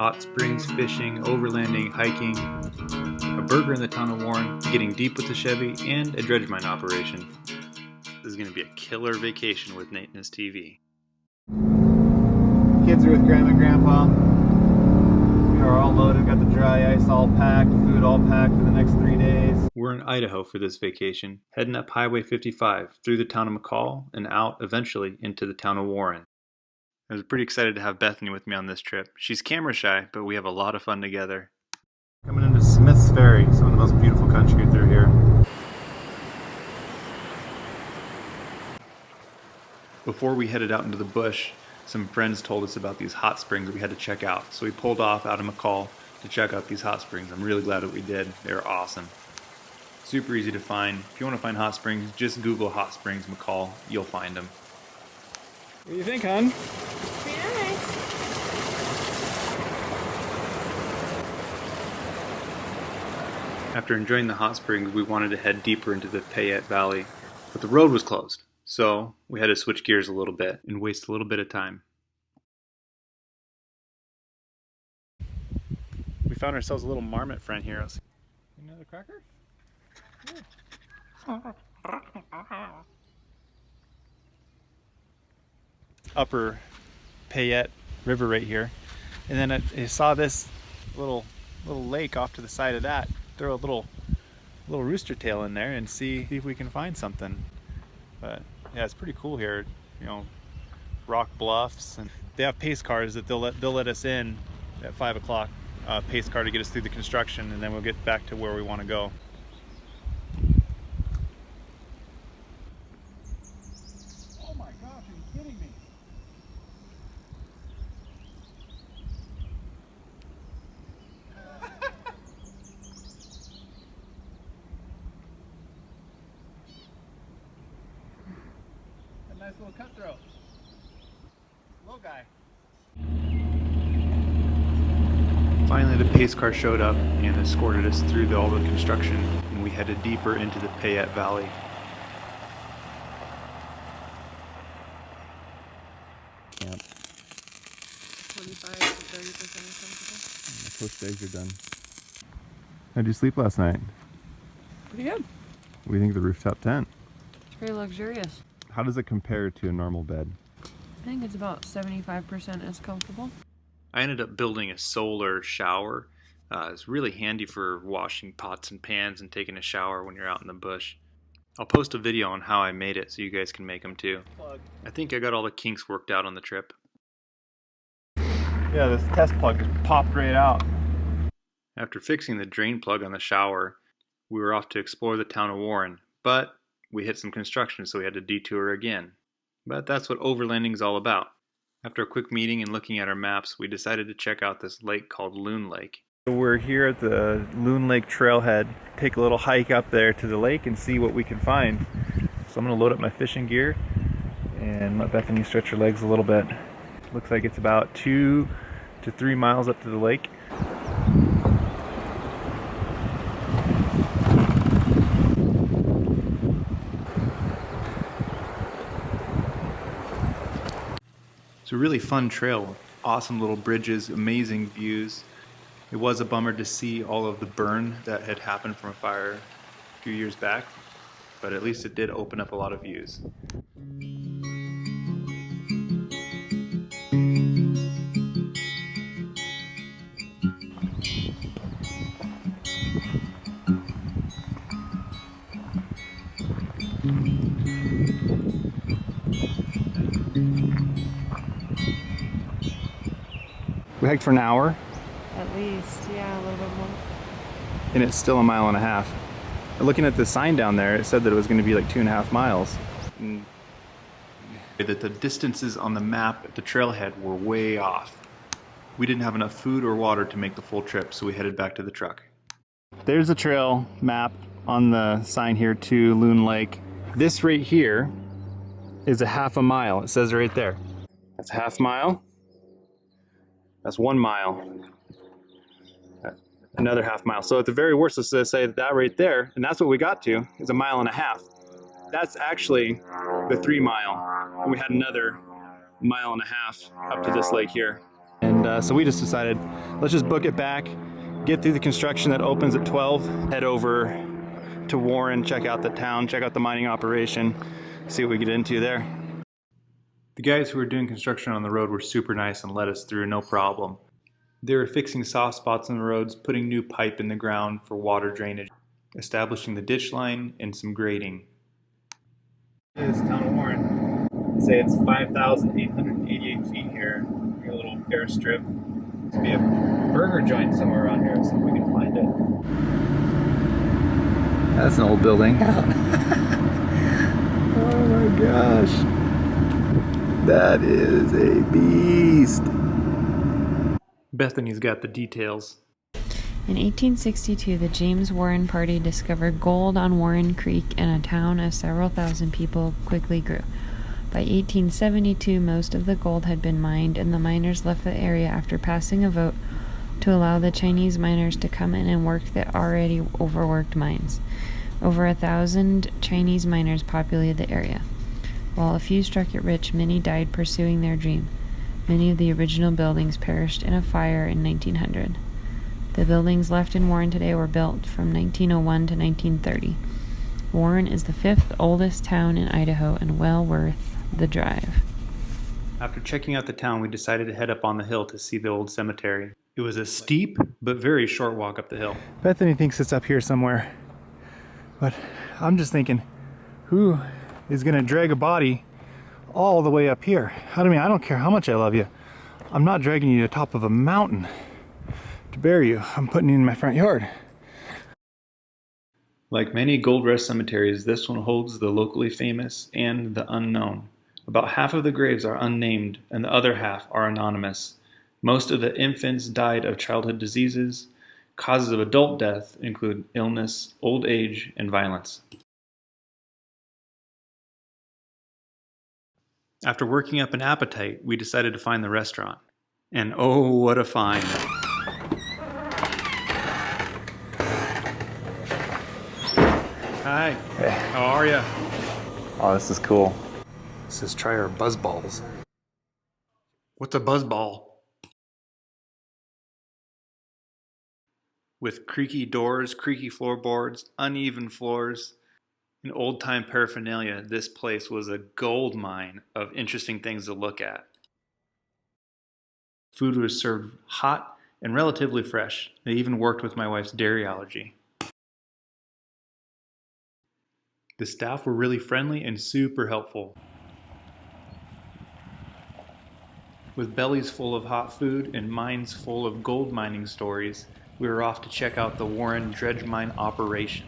hot springs, fishing, overlanding, hiking, a burger in the town of Warren, getting deep with the Chevy, and a dredge mine operation. This is going to be a killer vacation with Nate and his TV. Kids are with Grandma and Grandpa. We are all loaded, got the dry ice all packed, food all packed for the next 3 days. We're in Idaho for this vacation, heading up Highway 55 through the town of McCall and out eventually into the town of Warren. I was pretty excited to have Bethany with me on this trip. She's camera shy, but we have a lot of fun together. Coming into Smith's Ferry, some of the most beautiful country through here. Before we headed out into the bush, some friends told us about these hot springs we had to check out. So we pulled off out of McCall to check out these hot springs. I'm really glad that we did. They're awesome. Super easy to find. If you want to find hot springs, just Google hot springs McCall. You'll find them. What do you think, hon? Pretty nice. After enjoying the hot springs, we wanted to head deeper into the Payette Valley, but the road was closed. So we had to switch gears a little bit and waste a little bit of time. We found ourselves a little marmot friend here. Another cracker? Upper Payette River right here, and then I saw this little lake off to the side of that. Throw a little rooster tail in there and see if we can find something. But yeah, it's pretty cool here. You know, rock bluffs, and they have pace cars that they'll let us in at 5 o'clock. Pace car to get us through the construction, and then we'll get back to where we want to go. Oh my gosh, are you kidding me? A nice little cutthroat. Little guy. Finally, the pace car showed up and escorted us through all the construction, and we headed deeper into the Payette Valley. Camp. 25 to 30% comfortable. My post eggs are done. How'd you sleep last night? Pretty good. What do you think of the rooftop tent? It's very luxurious. How does it compare to a normal bed? I think it's about 75% as comfortable. I ended up building a solar shower. It's really handy for washing pots and pans and taking a shower when you're out in the bush. I'll post a video on how I made it so you guys can make them too. I think I got all the kinks worked out on the trip. Yeah, this test plug just popped right out. After fixing the drain plug on the shower, we were off to explore the town of Warren, but we hit some construction, so we had to detour again. But that's what overlanding is all about. After a quick meeting and looking at our maps, we decided to check out this lake called Loon Lake. We're here at the Loon Lake trailhead. Take a little hike up there to the lake and see what we can find. So I'm going to load up my fishing gear and let Bethany stretch her legs a little bit. Looks like it's about 2 to 3 miles up to the lake. It's a really fun trail, awesome little bridges, amazing views. It was a bummer to see all of the burn that had happened from a fire a few years back, but at least it did open up a lot of views. We hiked for an hour, At least, yeah, a little bit more. and it's still 1.5 miles. Looking at the sign down there, it said that it was going to be like 2.5 miles. And that the distances on the map at the trailhead were way off. We didn't have enough food or water to make the full trip, so we headed back to the truck. There's a trail map on the sign here to Loon Lake. This right here is a 1/2 mile. It says right there. That's 1/2 mile. That's 1 mile. Another 1/2 mile. So at the very worst, let's say that right there, and that's what we got to, is 1.5 miles. That's actually the 3 mile. And we had another 1.5 miles up to this lake here. And And so we just decided, let's just book it back, get through the construction that opens at 12, head over to Warren, check out the town, check out the mining operation, see what we get into there. The guys who were doing construction on the road were super nice and let us through, no problem. They were fixing soft spots on the roads, putting new pipe in the ground for water drainage, establishing the ditch line, and some grading. This is town of Warren. I'd say it's 5,888 feet here. Your little airstrip. There's be a burger joint somewhere around here, so if we can find it. That's an old building. Oh my gosh. That is a beast. Bethany's got the details. In 1862, the James Warren Party discovered gold on Warren Creek, and a town of several thousand people quickly grew. By 1872, most of the gold had been mined, and the miners left the area after passing a vote to allow the Chinese miners to come in and work the already overworked mines. Over 1,000 Chinese miners populated the area. While a few struck it rich, many died pursuing their dream. Many of the original buildings perished in a fire in 1900. The buildings left in Warren today were built from 1901 to 1930. Warren is the 5th oldest town in Idaho and well worth the drive. After checking out the town, we decided to head up on the hill to see the old cemetery. It was a steep but very short walk up the hill. Bethany thinks it's up here somewhere. But I'm just thinking, who is gonna drag a body all the way up here? I mean, I don't care how much I love you. I'm not dragging you to the top of a mountain to bury you. I'm putting you in my front yard. Like many gold rush cemeteries, this one holds the locally famous and the unknown. About half of the graves are unnamed and the other half are anonymous. Most of the infants died of childhood diseases. Causes of adult death include illness, old age, and violence. After working up an appetite, we decided to find the restaurant. And oh, what a find! Hi. Hey. How are ya? Oh, this is cool. Let's just try our buzz balls. What's a buzzball? With creaky doors, creaky floorboards, uneven floors, and old-time paraphernalia, this place was a gold mine of interesting things to look at. Food was served hot and relatively fresh. They even worked with my wife's dairy allergy. The staff were really friendly and super helpful. With bellies full of hot food and minds full of gold mining stories, we were off to check out the Warren Dredge mine operation.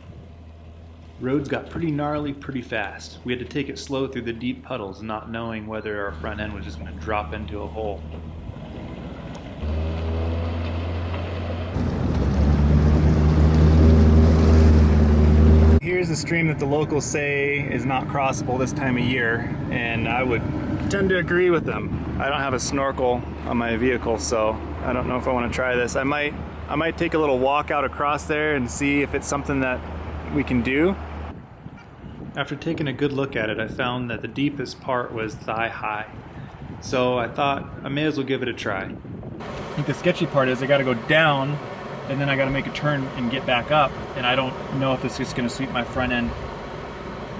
Roads got pretty gnarly pretty fast. We had to take it slow through the deep puddles, not knowing whether our front end was just going to drop into a hole. Here's a stream that the locals say is not crossable this time of year, and I would tend to agree with them. I don't have a snorkel on my vehicle, so I don't know if I want to try this. I might take a little walk out across there and see if it's something that we can do. After taking a good look at it, I found that the deepest part was thigh high. So I thought I may as well give it a try. I think the sketchy part is I got to go down, and then I got to make a turn and get back up, and I don't know if it's just going to sweep my front end,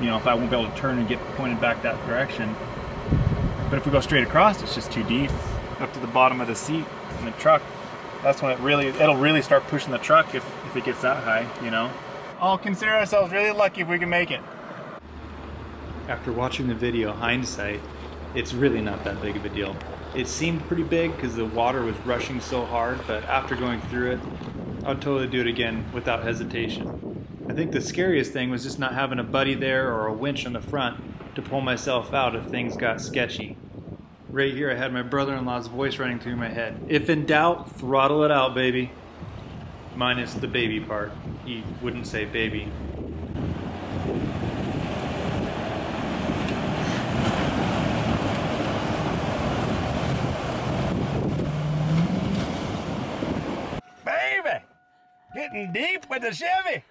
you know, if I won't be able to turn and get pointed back that direction. But if we go straight across, it's just too deep. Up to the bottom of the seat in the truck, that's when it'll really start pushing the truck if it gets that high, you know. I'll consider ourselves really lucky if we can make it. After watching the video, hindsight, it's really not that big of a deal. It seemed pretty big because the water was rushing so hard, but after going through it, I'd totally do it again without hesitation. I think the scariest thing was just not having a buddy there or a winch on the front to pull myself out if things got sketchy. Right here I had my brother-in-law's voice running through my head. If in doubt, throttle it out, baby. Minus the baby part. He wouldn't say baby. Baby! Getting deep with the Chevy!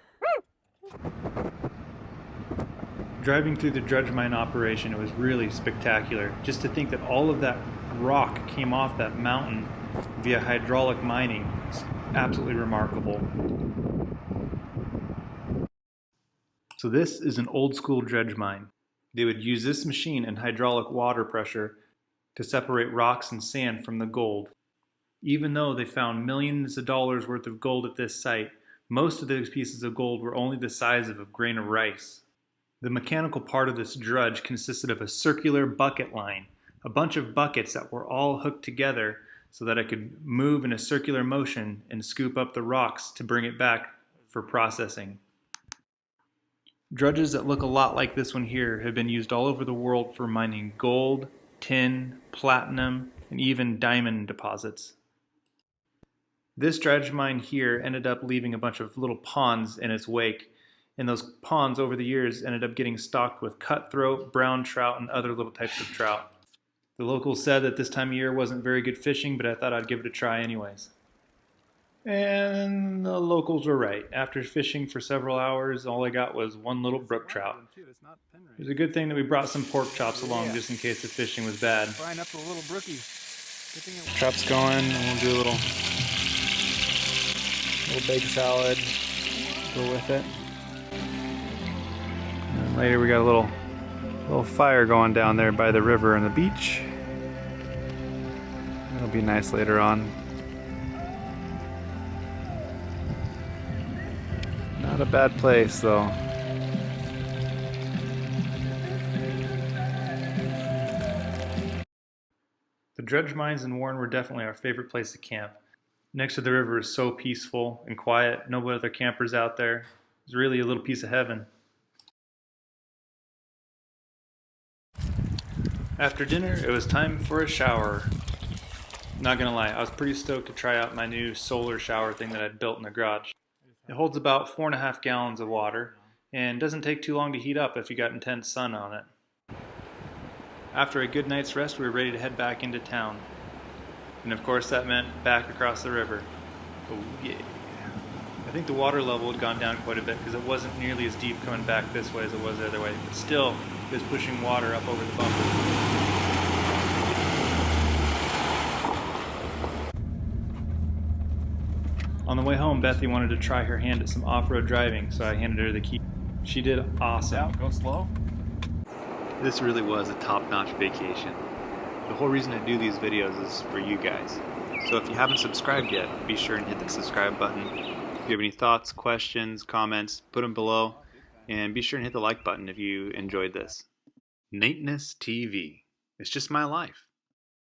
Driving through the dredge mine operation, it was really spectacular. Just to think that all of that rock came off that mountain via hydraulic mining. It's absolutely remarkable. So this is an old school dredge mine. They would use this machine and hydraulic water pressure to separate rocks and sand from the gold. Even though they found millions of dollars worth of gold at this site, most of those pieces of gold were only the size of a grain of rice. The mechanical part of this dredge consisted of a circular bucket line, a bunch of buckets that were all hooked together so that I could move in a circular motion and scoop up the rocks to bring it back for processing. Dredges that look a lot like this one here have been used all over the world for mining gold, tin, platinum, and even diamond deposits. This dredge mine here ended up leaving a bunch of little ponds in its wake, and those ponds over the years ended up getting stocked with cutthroat, brown trout, and other little types of trout. The locals said that this time of year wasn't very good fishing, but I thought I'd give it a try anyways. And the locals were right. After fishing for several hours, all I got was one little brook trout. It was a good thing that we brought some pork chops along just in case the fishing was bad. Frying up the little brookie. Chops going, and we'll do a little baked salad. Go with it. And later we got a little fire going down there by the river and the beach. It'll be nice later on. Not a bad place though. The dredge mines in Warren were definitely our favorite place to camp. Next to the river is so peaceful and quiet, no other campers out there. It's really a little piece of heaven. After dinner, it was time for a shower. Not gonna lie, I was pretty stoked to try out my new solar shower thing that I'd built in the garage. It holds about 4.5 gallons of water and doesn't take too long to heat up if you got intense sun on it. After a good night's rest, we were ready to head back into town. And of course that meant back across the river. Oh yeah. I think the water level had gone down quite a bit because it wasn't nearly as deep coming back this way as it was the other way. But still, it was pushing water up over the bumper. On the way home, Bethany wanted to try her hand at some off-road driving, so I handed her the key. She did awesome. Yeah, go slow. This really was a top-notch vacation. The whole reason I do these videos is for you guys. So if you haven't subscribed yet, be sure and hit the subscribe button. If you have any thoughts, questions, comments, put them below. And be sure and hit the like button if you enjoyed this. Nateness TV. It's just my life.